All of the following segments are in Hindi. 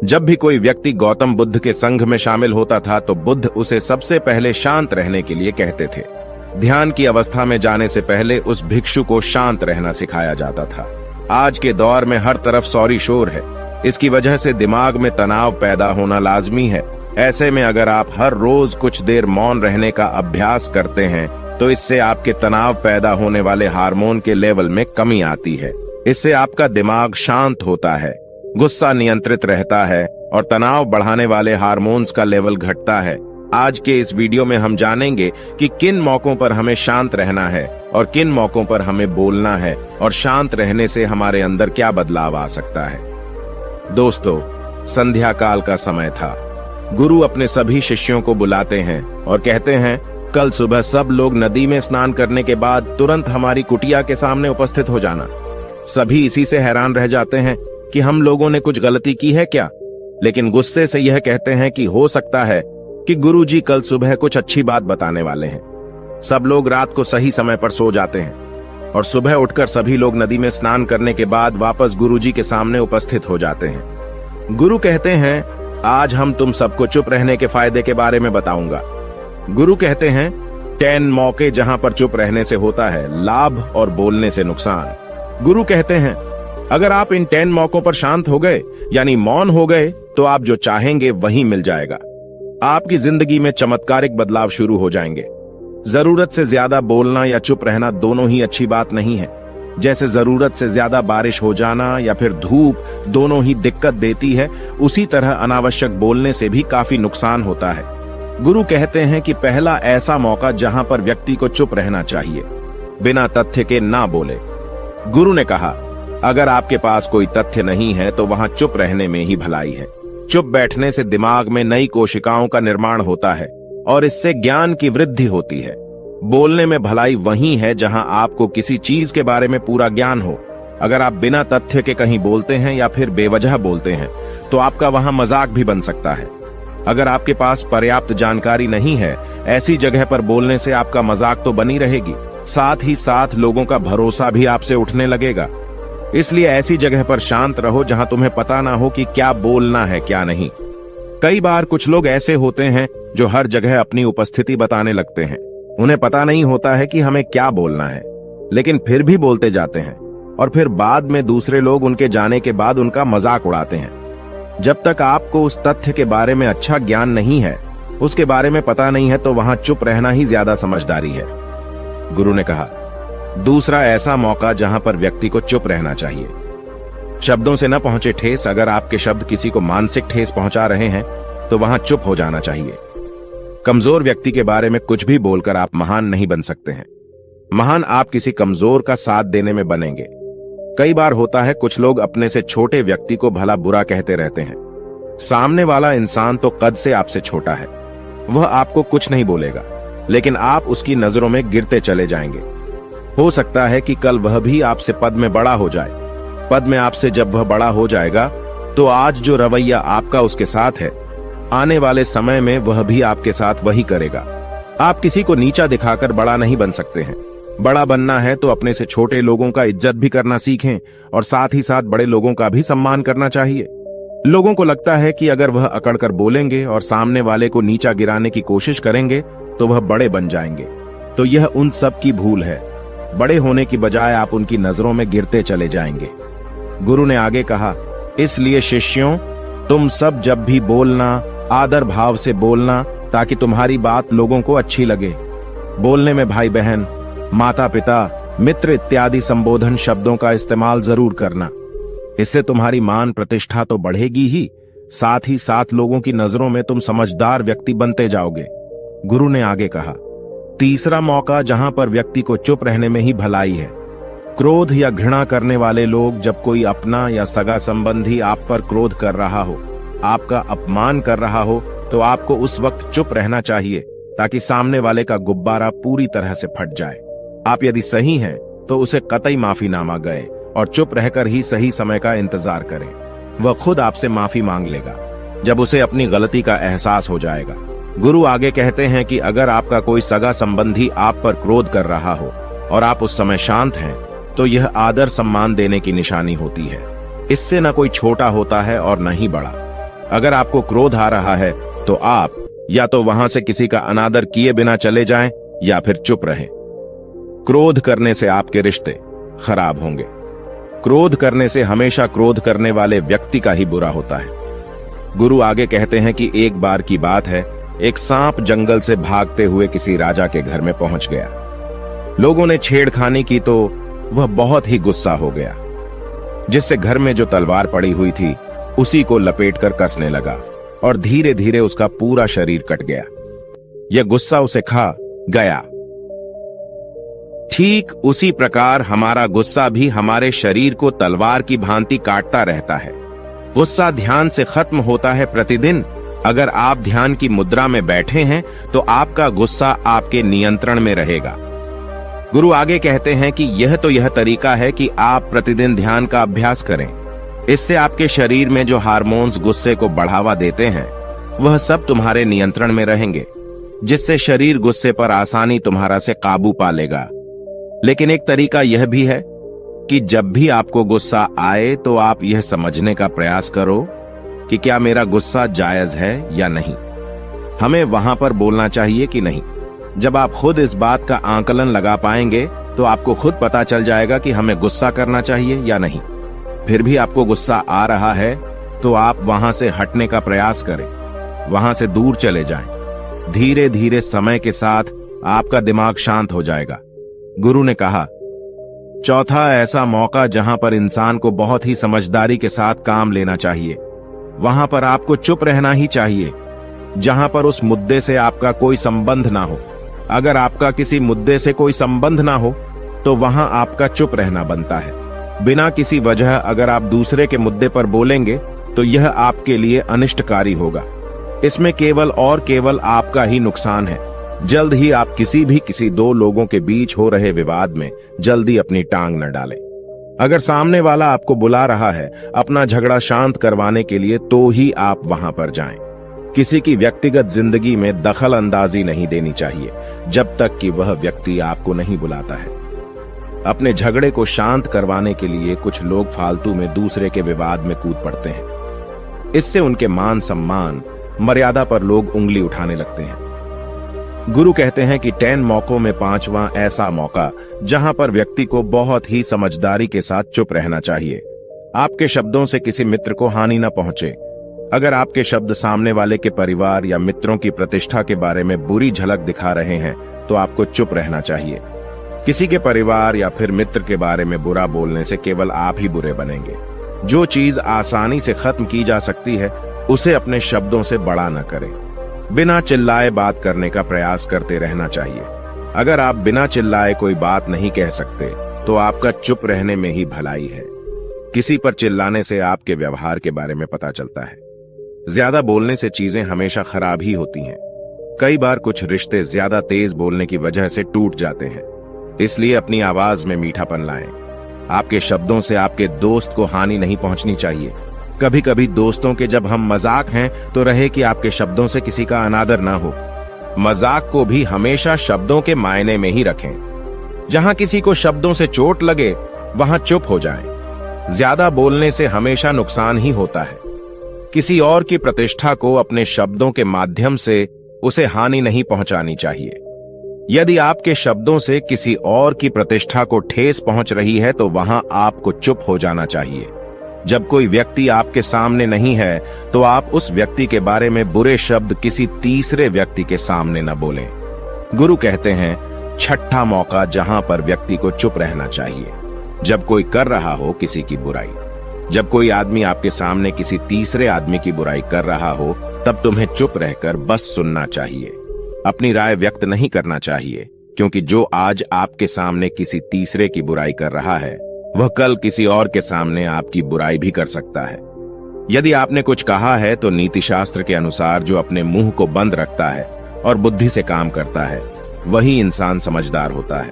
जब भी कोई व्यक्ति गौतम बुद्ध के संघ में शामिल होता था तो बुद्ध उसे सबसे पहले शांत रहने के लिए कहते थे। ध्यान की अवस्था में जाने से पहले उस भिक्षु को शांत रहना सिखाया जाता था। आज के दौर में हर तरफ सौरी शोर है। इसकी वजह से दिमाग में तनाव पैदा होना लाजमी है। ऐसे में अगर आप हर रोज कुछ देर मौन रहने का अभ्यास करते हैं तो इससे आपके तनाव पैदा होने वाले हार्मोन के लेवल में कमी आती है। इससे आपका दिमाग शांत होता है, गुस्सा नियंत्रित रहता है और तनाव बढ़ाने वाले हार्मोन्स का लेवल घटता है। आज के इस वीडियो में हम जानेंगे कि किन मौकों पर हमें शांत रहना है और किन मौकों पर हमें बोलना है और शांत रहने से हमारे अंदर क्या बदलाव आ सकता है। दोस्तों, संध्या काल का समय था। गुरु अपने सभी शिष्यों को बुलाते हैं और कहते हैं, कल सुबह सब लोग नदी में स्नान करने के बाद तुरंत हमारी कुटिया के सामने उपस्थित हो जाना। सभी इसी से हैरान रह जाते हैं कि हम लोगों ने कुछ गलती की है क्या, लेकिन गुस्से से यह कहते हैं कि हो सकता है कि गुरुजी कल सुबह कुछ अच्छी बात बताने वाले हैं। सब लोग रात को सही समय पर सो जाते हैं और सुबह उठकर सभी लोग नदी में स्नान करने के बाद वापस गुरुजी के सामने उपस्थित हो जाते हैं। गुरु कहते हैं, आज हम तुम सबको चुप रहने के फायदे के बारे में बताऊंगा। गुरु कहते हैं, 10 मौके जहां पर चुप रहने से होता है लाभ और बोलने से नुकसान। गुरु कहते हैं, अगर आप इन 10 मौकों पर शांत हो गए यानी मौन हो गए तो आप जो चाहेंगे वही मिल जाएगा। आपकी जिंदगी में चमत्कारिक बदलाव शुरू हो जाएंगे। जरूरत से ज्यादा बोलना या चुप रहना दोनों ही अच्छी बात नहीं है। जैसे जरूरत से ज्यादा बारिश हो जाना या फिर धूप दोनों ही दिक्कत देती है, उसी तरह अनावश्यक बोलने से भी काफी नुकसान होता है। गुरु कहते हैं कि पहला ऐसा मौका जहां पर व्यक्ति को चुप रहना चाहिए, बिना तथ्य के ना बोले। गुरु ने कहा, अगर आपके पास कोई तथ्य नहीं है तो वहां चुप रहने में ही भलाई है। चुप बैठने से दिमाग में नई कोशिकाओं का निर्माण होता है और इससे ज्ञान की वृद्धि होती है। बोलने में भलाई वही है जहां आपको किसी चीज के बारे में पूरा ज्ञान हो। अगर आप बिना तथ्य के कहीं बोलते हैं या फिर बेवजह बोलते हैं तो आपका वहां मजाक भी बन सकता है। अगर आपके पास पर्याप्त जानकारी नहीं है, ऐसी जगह पर बोलने से आपका मजाक तो बनी रहेगी, साथ ही साथ लोगों का भरोसा भी आपसे उठने लगेगा। इसलिए ऐसी जगह पर शांत रहो जहां तुम्हें पता ना हो कि क्या बोलना है क्या नहीं। कई बार कुछ लोग ऐसे होते हैं जो हर जगह अपनी उपस्थिति बताने लगते हैं। उन्हें पता नहीं होता है कि हमें क्या बोलना है, लेकिन फिर भी बोलते जाते हैं और फिर बाद में दूसरे लोग उनके जाने के बाद उनका मजाक उड़ाते हैं। जब तक आपको उस तथ्य के बारे में अच्छा ज्ञान नहीं है, उसके बारे में पता नहीं है, तो वहां चुप रहना ही ज्यादा समझदारी है। गुरु ने कहा, दूसरा ऐसा मौका जहां पर व्यक्ति को चुप रहना चाहिए। शब्दों से न पहुंचे ठेस, अगर आपके शब्द किसी को मानसिक ठेस पहुंचा रहे हैं तो वहां चुप हो जाना चाहिए। कमजोर व्यक्ति के बारे में कुछ भी बोलकर आप महान नहीं बन सकते हैं। महान आप किसी कमजोर का साथ देने में बनेंगे। कई बार होता है कुछ लोग अपने से छोटे व्यक्ति को भला बुरा कहते रहते हैं। सामने वाला इंसान तो कद से आपसे छोटा है, वह आपको कुछ नहीं बोलेगा, लेकिन आप उसकी नजरों में गिरते चले जाएंगे। हो सकता है कि कल वह भी आपसे पद में बड़ा हो जाए। पद में आपसे जब वह बड़ा हो जाएगा तो आज जो रवैया आपका उसके साथ है, आने वाले समय में वह भी आपके साथ वही करेगा। आप किसी को नीचा दिखाकर बड़ा नहीं बन सकते हैं। बड़ा बनना है तो अपने से छोटे लोगों का इज्जत भी करना सीखें और साथ ही साथ बड़े लोगों का भी सम्मान करना चाहिए। लोगों को लगता है कि अगर वह अकड़कर बोलेंगे और सामने वाले को नीचा गिराने की कोशिश करेंगे तो वह बड़े बन जाएंगे, तो यह उन सब की भूल है। बड़े होने की बजाय आप उनकी नजरों में गिरते चले जाएंगे। गुरु ने आगे कहा, इसलिए शिष्यों, तुम सब जब भी बोलना आदर भाव से बोलना, ताकि तुम्हारी बात लोगों को अच्छी लगे। बोलने में भाई बहन, माता पिता, मित्र इत्यादि संबोधन शब्दों का इस्तेमाल जरूर करना। इससे तुम्हारी मान प्रतिष्ठा तो बढ़ेगी ही, साथ ही साथ लोगों की नजरों में तुम समझदार व्यक्ति बनते जाओगे। गुरु ने आगे कहा, तीसरा मौका जहां पर व्यक्ति को चुप रहने में ही भलाई है। क्रोध या घृणा करने वाले लोग, जब कोई अपना या सगा संबंधी आप पर क्रोध कर रहा हो, आपका अपमान कर रहा हो, तो आपको उस वक्त चुप रहना चाहिए ताकि सामने वाले का गुब्बारा पूरी तरह से फट जाए। आप यदि सही हैं तो उसे कतई माफीनामा गए और चुप रहकर ही सही समय का इंतजार करें। वह खुद आपसे माफी मांग लेगा जब उसे अपनी गलती का एहसास हो जाएगा। गुरु आगे कहते हैं कि अगर आपका कोई सगा संबंधी आप पर क्रोध कर रहा हो और आप उस समय शांत हैं, तो यह आदर सम्मान देने की निशानी होती है। इससे न कोई छोटा होता है और न ही बड़ा। अगर आपको क्रोध आ रहा है तो आप या तो वहां से किसी का अनादर किए बिना चले जाएं या फिर चुप रहें। क्रोध करने से आपके रिश्ते खराब होंगे। क्रोध करने से हमेशा क्रोध करने वाले व्यक्ति का ही बुरा होता है। गुरु आगे कहते हैं कि एक बार की बात है, एक सांप जंगल से भागते हुए किसी राजा के घर में पहुंच गया। लोगों ने छेड़खानी की तो वह बहुत ही गुस्सा हो गया, जिससे घर में जो तलवार पड़ी हुई थी उसी को लपेटकर कसने लगा और धीरे धीरे उसका पूरा शरीर कट गया। यह गुस्सा उसे खा गया। ठीक उसी प्रकार हमारा गुस्सा भी हमारे शरीर को तलवार की भांति काटता रहता है। गुस्सा ध्यान से खत्म होता है प्रतिदिन। अगर आप ध्यान की मुद्रा में बैठे हैं तो आपका गुस्सा आपके नियंत्रण में रहेगा। गुरु आगे कहते हैं कि यह तरीका है कि आप प्रतिदिन ध्यान का अभ्यास करें। इससे आपके शरीर में जो हार्मोन्स गुस्से को बढ़ावा देते हैं वह सब तुम्हारे नियंत्रण में रहेंगे, जिससे शरीर गुस्से पर आसानी तुम्हारा से काबू पा लेगा। लेकिन एक तरीका यह भी है कि जब भी आपको गुस्सा आए तो आप यह समझने का प्रयास करो कि क्या मेरा गुस्सा जायज है या नहीं। हमें वहां पर बोलना चाहिए कि नहीं। जब आप खुद इस बात का आकलन लगा पाएंगे तो आपको खुद पता चल जाएगा कि हमें गुस्सा करना चाहिए या नहीं। फिर भी आपको गुस्सा आ रहा है तो आप वहां से हटने का प्रयास करें, वहां से दूर चले जाएं। धीरे धीरे समय के साथ आपका दिमाग शांत हो जाएगा। गुरु ने कहा, चौथा ऐसा मौका जहां पर इंसान को बहुत ही समझदारी के साथ काम लेना चाहिए, वहां पर आपको चुप रहना ही चाहिए, जहां पर उस मुद्दे से आपका कोई संबंध ना हो। अगर आपका किसी मुद्दे से कोई संबंध ना हो तो वहां आपका चुप रहना बनता है। बिना किसी वजह अगर आप दूसरे के मुद्दे पर बोलेंगे तो यह आपके लिए अनिष्टकारी होगा। इसमें केवल और केवल आपका ही नुकसान है। जल्द ही आप किसी दो लोगों के बीच हो रहे विवाद में जल्दी अपनी टांग न डालें। अगर सामने वाला आपको बुला रहा है अपना झगड़ा शांत करवाने के लिए तो ही आप वहां पर जाएं। किसी की व्यक्तिगत जिंदगी में दखल अंदाजी नहीं देनी चाहिए जब तक कि वह व्यक्ति आपको नहीं बुलाता है। अपने झगड़े को शांत करवाने के लिए कुछ लोग फालतू में दूसरे के विवाद में कूद पड़ते हैं। इससे उनके मान सम्मान मर्यादा पर लोग उंगली उठाने लगते हैं। गुरु कहते हैं कि 10 मौकों में 5वां ऐसा मौका जहां पर व्यक्ति को बहुत ही समझदारी के साथ चुप रहना चाहिए। आपके शब्दों से किसी मित्र को हानि न पहुंचे। अगर आपके शब्द सामने वाले के परिवार या मित्रों की प्रतिष्ठा के बारे में बुरी झलक दिखा रहे हैं तो आपको चुप रहना चाहिए। किसी के परिवार या फिर मित्र के बारे में बुरा बोलने से केवल आप ही बुरे बनेंगे। जो चीज आसानी से खत्म की जा सकती है उसे अपने शब्दों से बड़ा न करें। बिना चिल्लाए बात करने का प्रयास करते रहना चाहिए। अगर आप बिना चिल्लाए कोई बात नहीं कह सकते तो आपका चुप रहने में ही भलाई है। किसी पर चिल्लाने से आपके व्यवहार के बारे में पता चलता है। ज्यादा बोलने से चीजें हमेशा खराब ही होती हैं। कई बार कुछ रिश्ते ज्यादा तेज बोलने की वजह से टूट जाते हैं। इसलिए अपनी आवाज में मीठापन लाएं। आपके शब्दों से आपके दोस्त को हानि नहीं पहुंचनी चाहिए। कभी कभी दोस्तों के जब हम मजाक हैं तो रहे कि आपके शब्दों से किसी का अनादर ना हो। मजाक को भी हमेशा शब्दों के मायने में ही रखें। जहां किसी को शब्दों से चोट लगे वहां चुप हो जाएं। ज्यादा बोलने से हमेशा नुकसान ही होता है। किसी और की प्रतिष्ठा को अपने शब्दों के माध्यम से उसे हानि नहीं पहुंचानी चाहिए। यदि आपके शब्दों से किसी और की प्रतिष्ठा को ठेस पहुंच रही है तो वहां आपको चुप हो जाना चाहिए। जब कोई व्यक्ति आपके सामने नहीं है तो आप उस व्यक्ति के बारे में बुरे शब्द किसी तीसरे व्यक्ति के सामने न बोलें। गुरु कहते हैं, छठा मौका जहां पर व्यक्ति को चुप रहना चाहिए, जब कोई कर रहा हो किसी की बुराई। जब कोई आदमी आपके सामने किसी तीसरे आदमी की बुराई कर रहा हो तब तुम्हें चुप रहकर बस सुनना चाहिए। अपनी राय व्यक्त नहीं करना चाहिए, क्योंकि जो आज आपके सामने किसी तीसरे की बुराई कर रहा है वह कल किसी और के सामने आपकी बुराई भी कर सकता है। यदि आपने कुछ कहा है तो नीति शास्त्र के अनुसार जो अपने मुंह को बंद रखता है और बुद्धि से काम करता है वही इंसान समझदार होता है।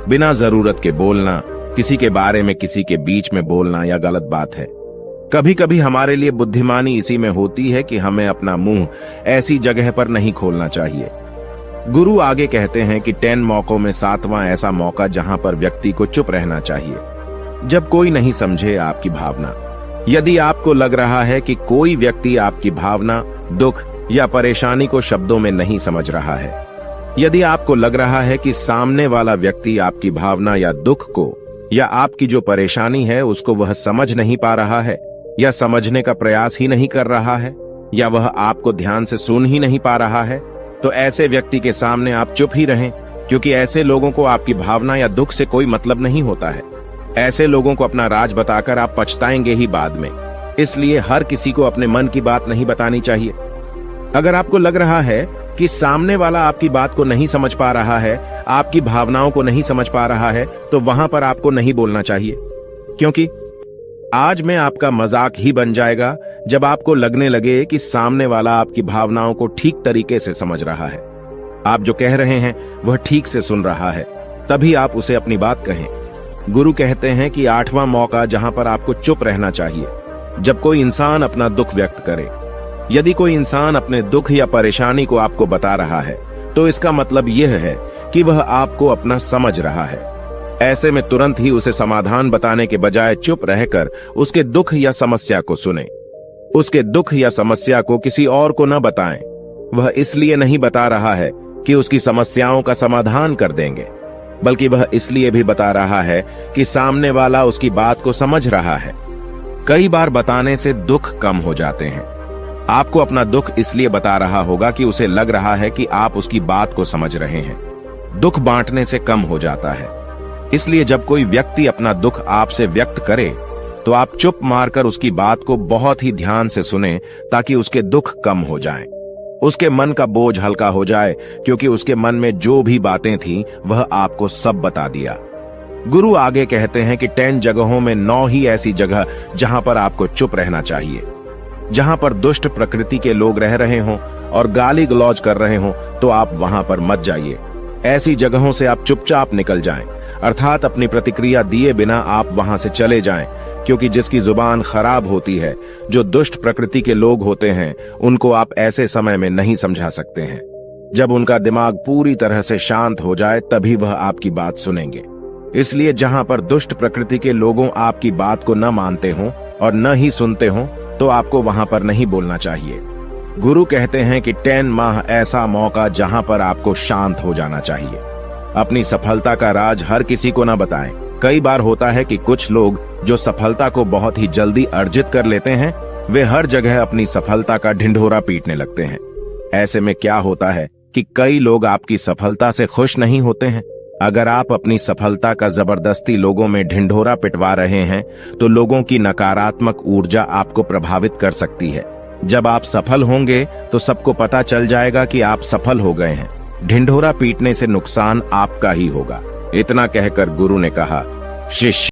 बिना जरूरत के बोलना, किसी के बारे में किसी के बीच में बोलना यह गलत बात है। कभी कभी हमारे लिए बुद्धिमानी इसी में होती है कि हमें अपना मुंह ऐसी जगह पर नहीं खोलना चाहिए। गुरु आगे कहते हैं कि 10 मौकों में 7वां ऐसा मौका जहां पर व्यक्ति को चुप रहना चाहिए, जब कोई नहीं समझे आपकी भावना। यदि आपको लग रहा है कि कोई व्यक्ति आपकी भावना, दुख या परेशानी को शब्दों में नहीं समझ रहा है, यदि आपको लग रहा है कि सामने वाला व्यक्ति आपकी भावना या दुख को या आपकी जो परेशानी है उसको वह समझ नहीं पा रहा है या समझने का प्रयास ही नहीं कर रहा है या वह आपको ध्यान से सुन ही नहीं पा रहा है, तो ऐसे व्यक्ति के सामने आप चुप ही रहें, क्योंकि ऐसे लोगों को आपकी भावना या दुख से कोई मतलब नहीं होता है। ऐसे लोगों को अपना राज बताकर आप पछताएंगे ही बाद में। इसलिए हर किसी को अपने मन की बात नहीं बतानी चाहिए। अगर आपको लग रहा है कि सामने वाला आपकी बात को नहीं समझ पा रहा है, आपकी भावनाओं को नहीं समझ पा रहा है, तो वहां पर आपको नहीं बोलना चाहिए, क्योंकि आज में आपका मजाक ही बन जाएगा जब आपको लगने लगे कि सामने वाला आपकी भावनाओं को ठीक तरीके से समझ रहा है, आप जो कह रहे हैं वह ठीक से सुन रहा है, तभी आप उसे अपनी बात कहें। गुरु कहते हैं कि 8वां मौका जहां पर आपको चुप रहना चाहिए, जब कोई इंसान अपना दुख व्यक्त करे। यदि कोई इंसान अपने दुख या परेशानी को आपको बता रहा है, तो इसका मतलब यह है कि वह आपको अपना समझ रहा है। ऐसे में तुरंत ही उसे समाधान बताने के बजाय चुप रहकर उसके दुख या समस्या को सुने। उसके दुख या समस्या को किसी और को न बताएं। वह इसलिए नहीं बता रहा है कि उसकी समस्याओं का समाधान कर देंगे, बल्कि वह इसलिए भी बता रहा है कि सामने वाला उसकी बात को समझ रहा है। कई बार बताने से दुख कम हो जाते हैं। आपको अपना दुख इसलिए बता रहा होगा कि उसे लग रहा है कि आप उसकी बात को समझ रहे हैं। दुख बांटने से कम हो जाता है। इसलिए जब कोई व्यक्ति अपना दुख आपसे व्यक्त करे, तो आप चुप मारकर उसकी बात को बहुत ही ध्यान से सुने, ताकि उसके दुख कम हो जाएं। उसके मन का बोझ हल्का हो जाए, क्योंकि उसके मन में जो भी बातें थीं वह आपको सब बता दिया। गुरु आगे कहते हैं कि 10 जगहों में 9 ही ऐसी जगह जहां पर आपको चुप रहना चाहिए। जहां पर दुष्ट प्रकृति के लोग रह रहे हों और गाली गलौज कर रहे हों, तो आप वहां पर मत जाइए। ऐसी जगहों से आप चुपचाप निकल जाएं, अर्थात अपनी प्रतिक्रिया दिए बिना आप वहां से चले जाएं, क्योंकि जिसकी जुबान खराब होती है, जो दुष्ट प्रकृति के लोग होते हैं, उनको आप ऐसे समय में नहीं समझा सकते हैं। जब उनका दिमाग पूरी तरह से शांत हो जाए, तभी वह आपकी बात सुनेंगे। इसलिए जहां पर दुष्ट प्रकृति के लोगों आपकी बात को न मानते हों और न ही सुनते हों, तो आपको वहां पर नहीं बोलना चाहिए। गुरु कहते हैं कि 10 माह ऐसा मौका जहां पर आपको शांत हो जाना चाहिए। अपनी सफलता का राज हर किसी को न बताएं। कई बार होता है कि कुछ लोग जो सफलता को बहुत ही जल्दी अर्जित कर लेते हैं, वे हर जगह अपनी सफलता का ढिंढोरा पीटने लगते हैं। ऐसे में क्या होता है कि कई लोग आपकी सफलता से खुश नहीं होते हैं। अगर आप अपनी सफलता का जबरदस्ती लोगों में ढिंढोरा पिटवा रहे हैं, तो लोगों की नकारात्मक ऊर्जा आपको प्रभावित कर सकती है। जब आप सफल होंगे तो सबको पता चल जाएगा कि आप सफल हो गए हैं। ढिंढोरा पीटने से नुकसान आपका ही होगा। इतना कहकर गुरु ने कहा, शिष्य